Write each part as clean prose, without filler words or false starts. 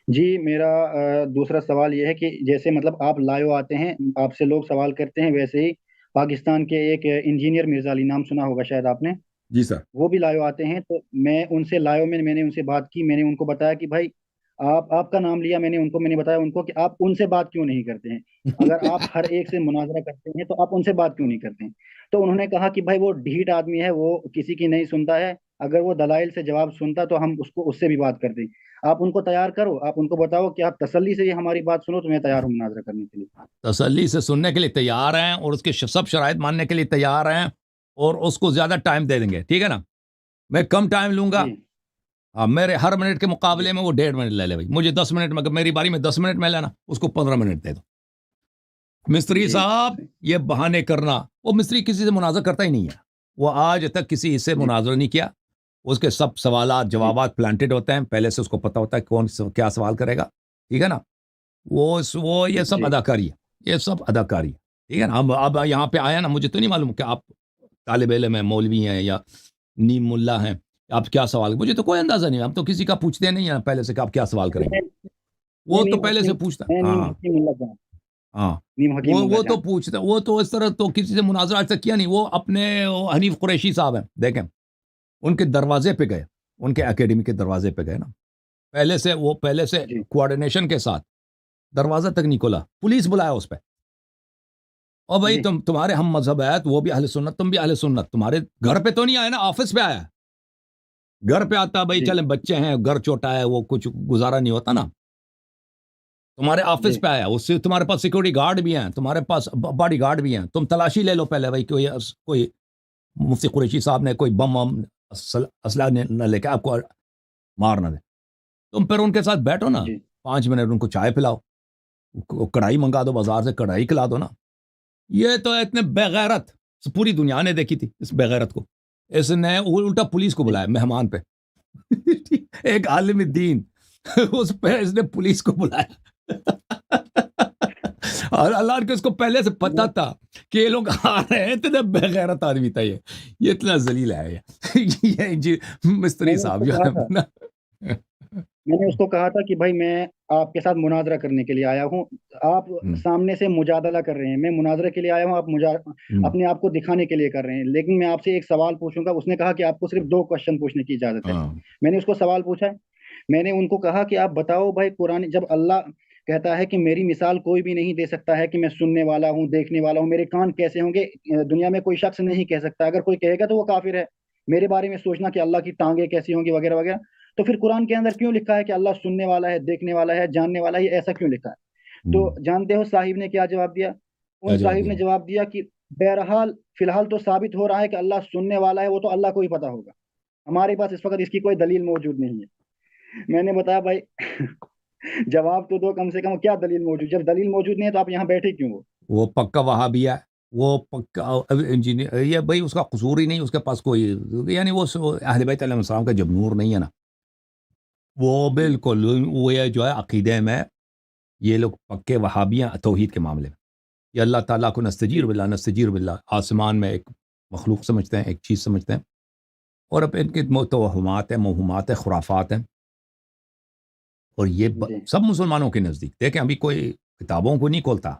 جی میرا دوسرا سوال یہ ہے کہ جیسے مطلب آپ لائیو آتے ہیں، آپ سے لوگ سوال کرتے ہیں، ویسے ہی پاکستان کے ایک انجینئر مرزا علی، نام سنا ہوگا شاید آپ نے، جی سر. وہ بھی لائیو آتے ہیں، تو میں ان سے لائیو میں نے ان سے بات کی، میں نے ان کو بتایا کہ بھائی آپ کا نام لیا، میں نے بتایا ان کو کہ آپ ان سے بات کیوں نہیں کرتے ہیں؟ اگر آپ ہر ایک سے مناظرہ کرتے ہیں تو آپ ان سے بات کیوں نہیں کرتے ہیں؟ تو انہوں نے کہا کہ بھائی وہ ڈھیٹ آدمی ہے، وہ کسی کی نہیں سنتا ہے، اگر وہ دلائل سے جواب سنتا تو ہم اس سے بھی بات کرتے ہیں۔ آپ ان کو تیار کرو، آپ ان کو بتاؤ کہ آپ تسلی سے یہ ہماری بات سنو تو میں تیار ہوں مناظرہ کرنے کے لیے۔ تسلی سے سننے کے لیے تیار ہیں اور اس کے سب شرائط ماننے کے لیے تیار ہیں اور اس کو زیادہ ٹائم دے دیں گے. ٹھیک ہے نا؟ میں کم ٹائم لوں گا. جی ہاں، میرے ہر منٹ کے جی مقابلے میں وہ 1.5 منٹ لے لے بھائی. مجھے 10 منٹ میں، میری باری میں 10 منٹ میں لینا، اس کو 15 منٹ دے دو. مستری جی صاحب، یہ بہانے کرنا، وہ مستری کسی سے مناظر کرتا ہی نہیں ہے. وہ آج تک کسی سے جی مناظر نہیں کیا. اس کے سب سوالات جی جوابات پلانٹڈ ہوتے ہیں، پہلے سے اس کو پتا ہوتا ہے کون کیا سوال کرے گا. ٹھیک ہے نا؟ وہ یہ سب جی اداکاری ہے. یہ سب اداکاری ہے. ٹھیک ہے نا؟ اب یہاں پہ آیا نا، مجھے تو نہیں معلوم کہ آپ طالب علم ہیں، مولوی ہیں یا نیم ملا ہیں. آپ کیا سوال، مجھے تو کوئی اندازہ نہیں ہے. ہم تو کسی کا پوچھتے نہیں ہیں پہلے سے کہ آپ کیا سوال کریں گے. میں وہ تو نیم پہلے سے حکیم پوچھتا میں ہے. نیم ہاں حکیم اللہ جان، ہاں. نیم حکیم اللہ وہ تو جان۔ پوچھتا، وہ تو اس طرح تو کسی سے مناظرہ آج تک کیا نہیں. وہ اپنے حنیف قریشی صاحب ہیں، دیکھیں ان کے دروازے پہ گئے، ان کے اکیڈمی کے دروازے پہ گئے نا. پہلے سے جی کوآرڈینیشن کے ساتھ دروازہ تک نہیں کھلا، پولیس بلایا اس پہ. اور بھائی جی تمہارے ہم مذہب ہے تو وہ بھی اہل سنت، تم بھی اہل سنت. تمہارے گھر پہ تو نہیں آیا نا، آفس پہ آیا. گھر پہ آتا بھائی، جی چلیں بچے ہیں، گھر چھوٹا ہے، وہ کچھ گزارا نہیں ہوتا نا. تمہارے جی آفس پہ آیا، اس سے تمہارے پاس سیکورٹی گارڈ بھی ہیں، تمہارے پاس باڈی گارڈ بھی ہیں. تم تلاشی لے لو پہلے بھائی، کوئی مفتی قریشی صاحب نے کوئی بم اسلحہ نہ لے کے آپ کو مار نہ دے. تم پھر ان کے ساتھ بیٹھو نا، جی 5 منٹ ان کو چائے پلاؤ، کڑھائی منگا دو بازار سے، کڑھائی کھلا دو نا. یہ تو اتنے بغیرت پوری دنیا نے دیکھی تھی اس بغیرت کو. اس نے الٹا پولیس کو جی بلایا مہمان پہ. ایک عالم دین، اس پہ اس نے پولیس کو بلایا. اور اللہ کے اس کو پہلے سے پتا میں تھا کہ یہ لوگ آ رہے ہیں. اتنا بغیرت آدمی تھا یہ اتنا ذلیل ہے یہ جی میں مستری نے اس صاحب کو جو کہا ہے تھا نا. میں نے اس کو کہا تھا کہ بھائی میں آپ کے ساتھ مناظرہ کرنے کے لیے آیا ہوں، آپ سامنے سے مجادلہ کر رہے ہیں، میں مناظرے کے لیے آیا ہوں، آپ اپنے آپ کو دکھانے کے لیے کر رہے ہیں، لیکن میں آپ سے ایک سوال پوچھوں گا۔ اس نے کہا کہ آپ کو صرف 2 کوشچن پوچھنے کی اجازت ہے۔ ہاں میں نے اس کو سوال پوچھا ہے، میں نے ان کو کہا کہ آپ بتاؤ بھائی، قرآن جب اللہ کہتا ہے کہ میری مثال کوئی بھی نہیں دے سکتا ہے کہ میں سننے والا ہوں، دیکھنے والا ہوں، میرے کان کیسے ہوں گے، دنیا میں کوئی شخص نہیں کہہ سکتا، اگر کوئی کہے گا تو وہ کافر ہے۔ میرے بارے میں سوچنا کہ اللہ کی ٹانگیں کیسی ہوں گی وغیرہ وغیرہ، تو پھر قرآن کے اندر کیوں لکھا ہے کہ اللہ سننے والا ہے، دیکھنے والا ہے، جاننے والا ہے؟ یہ ایسا کیوں لکھا ہے؟ تو جانتے ہو صاحب نے کیا جواب دیا؟ کیا ان جواب صاحب دیا؟ نے جواب دیا کہ بہرحال فی الحال تو ثابت ہو رہا ہے کہ اللہ سننے والا ہے، وہ تو اللہ کو ہی پتا ہوگا، ہمارے پاس اس وقت اس کی کوئی دلیل موجود نہیں ہے۔ میں نے بتایا بھائی جواب تو دو کم سے کم، کیا دلیل موجود؟ جب دلیل موجود نہیں ہے تو آپ یہاں بیٹھے کیوں ہو؟ وہ پکا وہابی ہے، وہ پکا انجینئر. یہ بھائی اس کا قصور ہی نہیں، اس کے پاس کوئی، یعنی وہ اہل بیت علیہ السلام کا جب نور نہیں ہے نا، وہ جی بالکل وہ یہ جو ہے عقیدے میں یہ لوگ پکے وہابی ہیں توحید کے معاملے میں. یہ اللہ تعالیٰ کو نستجیر جی باللہ، نستجیر باللہ آسمان میں ایک مخلوق سمجھتے ہیں، ایک چیز سمجھتے ہیں. اور اب ان کے توہمات ہیں، موہومات ہیں، خرافات ہیں. اور یہ جی سب مسلمانوں کے نزدیک دیکھیں، ابھی کوئی کتابوں کو نہیں کھولتا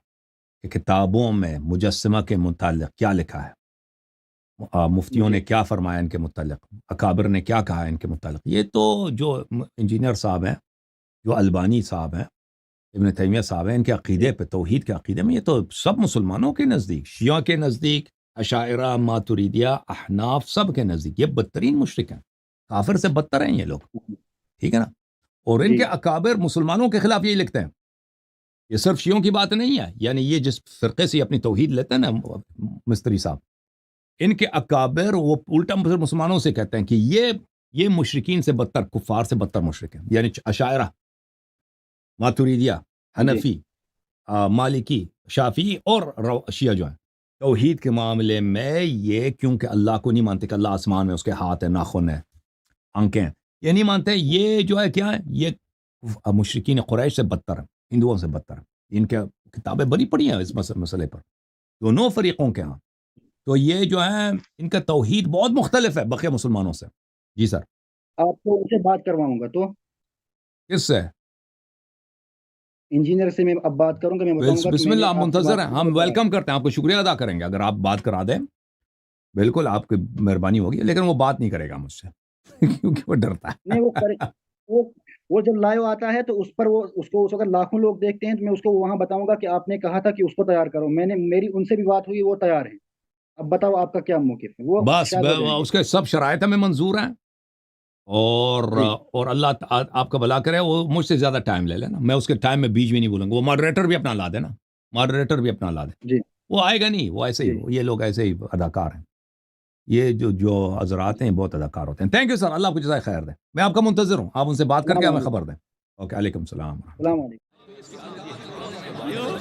کہ کتابوں میں مجسمہ کے متعلق کیا لکھا ہے، مفتیوں جی نے کیا فرمایا ان کے متعلق، اکابر نے کیا کہا ہے ان کے متعلق. یہ تو جو انجینئر صاحب ہیں، جو البانی صاحب ہیں، ابن تیمیہ صاحب ہیں، ان کے جی عقیدے پہ، توحید کے عقیدے میں، یہ تو سب مسلمانوں کے نزدیک، شیعہ کے نزدیک، اشاعرہ، ماتریدیہ، احناف، سب کے نزدیک یہ بدترین مشرک ہیں. کافر سے بدتر ہیں یہ لوگ. ٹھیک ہے نا؟ اور ان جی کے اکابر مسلمانوں کے خلاف یہی لکھتے ہیں. یہ صرف شیعوں کی بات نہیں ہے، یعنی یہ جس فرقے سے اپنی توحید لیتے ہیں نا مستری صاحب، ان کے اکابر وہ الٹا مسلمانوں سے کہتے ہیں کہ یہ مشرکین سے بدتر، کفار سے بدتر مشرک ہیں. یعنی اشاعرہ، ماتریدیہ، جی حنفی، مالکی، شافعی اور شیعہ جو ہیں، توحید کے معاملے میں یہ کیونکہ اللہ کو نہیں مانتے کہ اللہ آسمان میں، اس کے ہاتھ ہے، ناخن ہے، آنکھیں ہیں، یہ نہیں مانتے. یہ جو ہے کیا ہے، یہ مشرکین قریش سے بدتر ہیں، ہندوؤں سے بدتر ہیں. ان کے کتابیں بڑی پڑی ہیں اس مسئلے پر، دونوں فریقوں کے ہاں. تو یہ جو ہے ان کا توحید بہت مختلف ہے بقیہ مسلمانوں سے. جی سر. آپ کو ان سے بات کرواؤں گا تو کس سے؟ انجینئر سے میں اب بات کروں گا، میں بتاؤں گا کہ بسم میں نے اللہ، آپ آپ کی منتظر بات ہیں، کو ہم بتایا۔ ویلکم کرتے ہیں، آپ کو شکریہ ادا کریں گے اگر آپ بات کرا دیں، بالکل آپ کی مہربانی ہوگی، لیکن وہ بات نہیں کرے گا مجھ سے کیونکہ وہ ڈرتا نہیں وہ کرے، وہ وہ جب لائیو آتا ہے تو اس پر وہ اس کو اگر لاکھوں لوگ دیکھتے ہیں تو میں اس کو وہاں بتاؤں گا کہ آپ نے کہا تھا کہ اس کو تیار کرو، میں نے میری ان سے بھی بات ہوئی، وہ تیار ہیں، اب بتاؤ آپ کا کیا موقف ہے، وہ بس شاد ہو جائیں گے۔ اس کے سب شرائط ہمیں منظور ہیں، جی اور اللہ آپ کا بھلا کرے، وہ مجھ سے زیادہ ٹائم لے لینا، میں اس کے ٹائم میں بیچ بھی نہیں بولوں گا، وہ ماڈریٹر بھی اپنا لا دینا، ماڈریٹر بھی اپنا لا دے، جی وہ آئے گا نہیں، وہ ایسے ہی، جی یہ لوگ ایسے ہی اداکار ہیں، یہ جو حضرات ہیں بہت اداکار ہوتے ہیں۔ تھینک یو سر، اللہ آپ کو جزائے خیر دے، میں آپ کا منتظر ہوں، آپ ان سے بات کر کے السلام ہمیں علیکم، خبر دیں۔ اوکے، علیکم السلام۔ السلام علیکم۔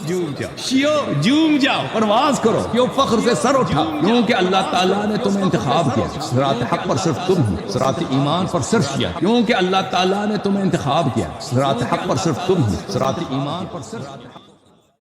جھوم جاؤ شیو، جھوم جاؤ، پرواز کرو، کیوں فخر سے سر اٹھا، کیونکہ اللہ تعالیٰ نے تمہیں انتخاب کیا، صراط حق پر صرف تم ہی، صراط ایمان پر صرف شیعہ، کیونکہ اللہ تعالیٰ نے تمہیں انتخاب کیا، صراط حق پر صرف تم ہی، صراط ایمان پر صرف